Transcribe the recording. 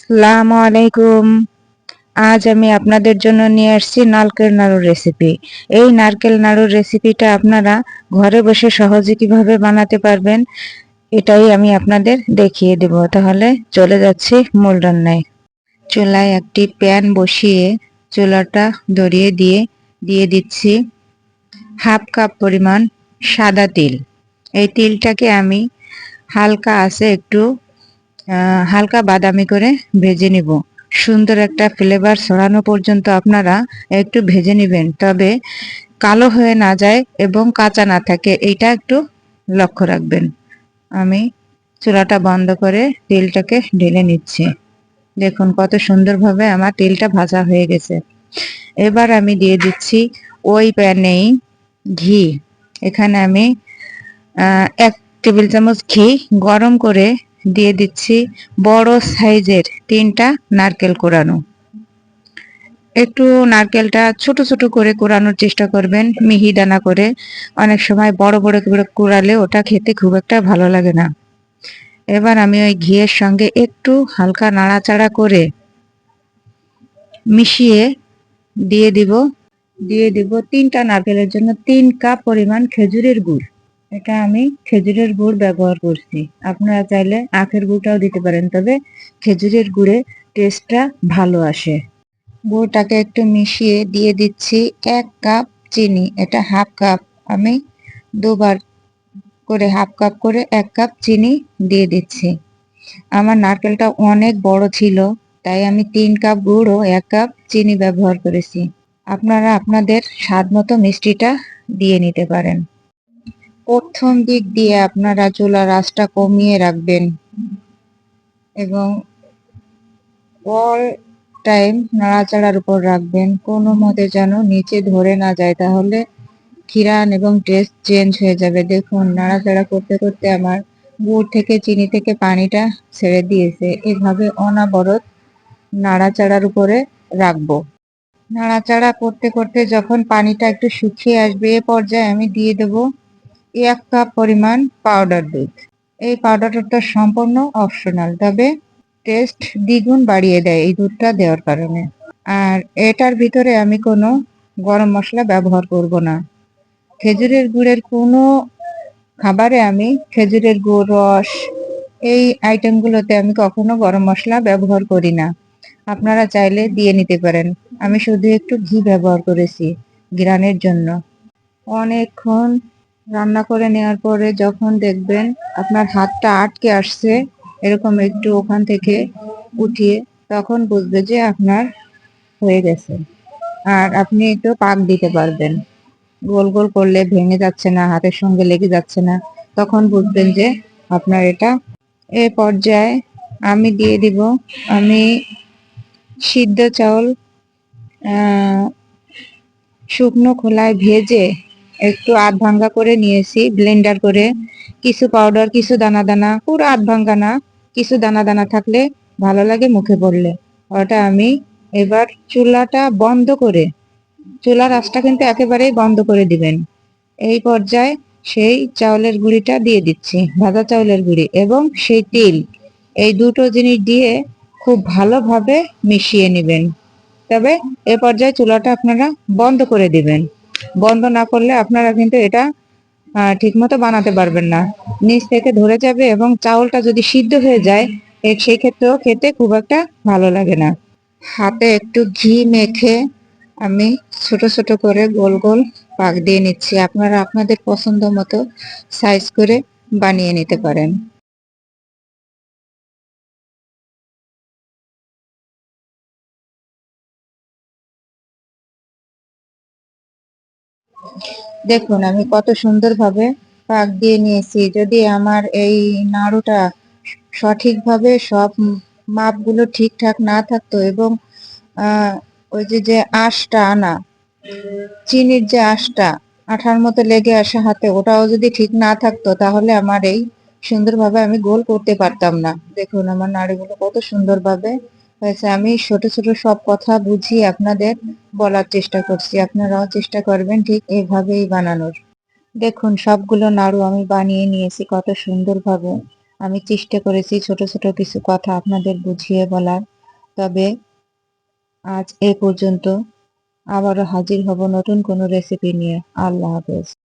আসসালামু আলাইকুম। আজ আমি আপনাদের জন্য নিয়ে আসছি নারকেল নাড়ুর রেসিপি। এই নারকেল নাড়ুর রেসিপিটা আপনারা ঘরে বসে সহজে কিভাবে বানাতে পারবেন এটাই আমি আপনাদের দেখিয়ে দেব। তাহলে চলে যাচ্ছি মূল রান্নায়। চুলায় একটি প্যান বসিয়ে চুলাটা ধরিয়ে দিয়ে দিচ্ছি হাফ কাপ পরিমাণ সাদা তিল। এই তিলটাকে আমি হালকা আছে একটু হালকা বাদামি করে ভেজে নিব। সুন্দর একটা ফ্লেভার ছড়ানো পর্যন্ত আপনারা একটু ভেজে নেবেন, তবে কালো হয়ে না যায় এবং কাঁচা না থাকে এইটা একটু লক্ষ্য রাখবেন। আমি চুলাটা বন্ধ করে তেলটাকে ঢেলে নিচ্ছি। দেখুন কত সুন্দরভাবে আমার তেলটা ভাজা হয়ে গেছে। এবার আমি দিয়ে দিচ্ছি ওই প্যানেই ঘি। এখানে আমি 1 টেবিল চামচ ঘি গরম করে দিয়ে দিচ্ছি বড় সাইজের 3টা নারকেল কোরানো। একটু নারকেলটা ছোট ছোট করে কোরানোর চেষ্টা করবেন, মিহি দানা করে। অনেক সময় বড় বড় করে কোরালে ওটা খেতে খুব একটা ভালো লাগে না। এবার আমি ওই ঘিয়ের সঙ্গে একটু হালকা নাড়াচাড়া করে মিশিয়ে দিয়ে দিব 3টা নারকেলের জন্য 3 কাপ পরিমাণ খেজুরের গুড়। এটা আমি খেজুরের গুড় ব্যবহার করছি, আপনারা চাইলে আখের গুড়টাও দিতে পারেন, তবে খেজুরের গুড়ে টেস্টটা ভালো আসে। গুড়টাকে একটু মিশিয়ে দিয়ে দিচ্ছি 1 কাপ চিনি। এটা হাফ কাপ, আমি দুবার করে হাফ কাপ করে 1 কাপ চিনি দিয়ে দিচ্ছি। আমার নারকেলটা অনেক বড় ছিল, তাই আমি 3 কাপ গুড় ও 1 কাপ চিনি ব্যবহার করেছি। আপনারা আপনাদের স্বাদ মতো মিষ্টিটা দিয়ে নিতে পারেন। প্রথম দিক দিয়ে আপনারা চুলার আঁচটা কমিয়ে রাখবেন এবং অল টাইম নাড়াচাড়ার উপর রাখবেন, কোনো মতে যেন নিচে ধরে না যায়, তাহলে ঘ্রাণ এবং টেস্ট চেঞ্জ হয়ে যাবে। দেখুন নাড়াচাড়া করতে করতে আমার গুড় থেকে চিনি থেকে পানিটা ছেড়ে দিয়েছে। এভাবে অনবরত নাড়াচাড়ার উপরে রাখবো। নাড়াচাড়া করতে করতে যখন পানিটা একটু শুকিয়ে আসবে, এ পর্যায়ে আমি দিয়ে দেব 1 কাপ পরিমাণ পাউডার দুধ। এই পাউডারটা সম্পূর্ণ অপশনাল, তবে টেস্ট দ্বিগুণ বাড়িয়ে দেয় এই দুধটা দেওয়ার কারণে। আর এটার ভিতরে আমি কোনো গরম মশলা ব্যবহার করব না। খেজুরের গুড়ের কোনো খাবারে আমি খেজুরের গুড়, রস, এই আইটেমগুলোতে আমি কখনো গরম মশলা ব্যবহার করি না। আপনারা চাইলে দিয়ে নিতে পারেন। আমি শুধু একটু ঘি ব্যবহার করেছি ঘ্রাণের জন্য। অনেকক্ষণ রান্না করে নেওয়ার পরে যখন দেখবেন আপনার হাতটা আটকে আসছে এরকম একটু ওখান থেকে উঠিয়ে, তখন বুঝবে যে আপনার হয়ে গেছে। আর আপনি একটু পাক দিতে পারবেন। গোল গোল করলে ভেঙে যাচ্ছে না, হাতের সঙ্গে লেগে যাচ্ছে না, তখন বুঝবেন যে আপনার এটা। এ পর্যায়ে আমি দিয়ে দিব আমি সিদ্ধ চাউল শুকনো খোলায় ভেজে একটু আধ ভাঙ্গা করে নিয়েছি ব্লেন্ডার করে। কিছু পাউডার, কিছু দানা দানা, পুরো আধ ভাঙ্গা না, কিছু দানা দানা থাকলে ভালো লাগে মুখে পড়লে। ওটা আমি এবার চুলাটা বন্ধ করে, চুলার আঁচটা কিন্তু একেবারেই বন্ধ করে দিবেন। এই পর্যায়ে সেই চাউলের গুঁড়িটা দিয়ে দিচ্ছি, ভাজা চাউলের গুঁড়ি এবং সেই তেল, এই দুটো জিনিস দিয়ে খুব ভালোভাবে মিশিয়ে নেবেন। তবে এ পর্যায়ে চুলাটা আপনারা বন্ধ করে দিবেন। বন্ধ না করলে আপনারা কিন্তু এটা ঠিকমতো বানাতে পারবেন না, নিচ থেকে ধরে যাবে এবং চাউলটা যদি সিদ্ধ হয়ে যায় সেই ক্ষেত্রেও খেতে খুব একটা ভালো লাগে না। হাতে একটু ঘি মেখে আমি ছোট ছোট করে গোল গোল পাক দিয়ে নিচ্ছি। আপনারা আপনাদের পছন্দ মতো সাইজ করে বানিয়ে নিতে পারেন। দেখুন আমি কত সুন্দরভাবে পাক দিয়ে নিয়েছি। যদি আমার এই নাড়ুটা সঠিকভাবে সব মাপগুলো ঠিকঠাক না থাকতো এবং ওই যে আঁশটা আনা, চিনির যে আঁশটা আঠার মতো লেগে আসে হাতে, ওটাও যদি ঠিক না থাকতো তাহলে আমার এই সুন্দরভাবে আমি গোল করতে পারতাম না। দেখুন আমার নাড়ুগুলো কত সুন্দরভাবে হয়েছে। আমি ছোট ছোট সব কথা বুঝিয়ে আপনাদের বলার চেষ্টা করছি, আপনারাও চেষ্টা করবেন ঠিক এভাবেই বানানোর। দেখুন সবগুলো নাড়ু আমি বানিয়ে নিয়েছি কত সুন্দরভাবে। আমি চেষ্টা করেছি ছোট ছোট কিছু কথা আপনাদের বুঝিয়ে বলার। তবে আজ এ পর্যন্ত, আবারও হাজির হব নতুন কোনো রেসিপি নিয়ে। আল্লাহ হাফেজ।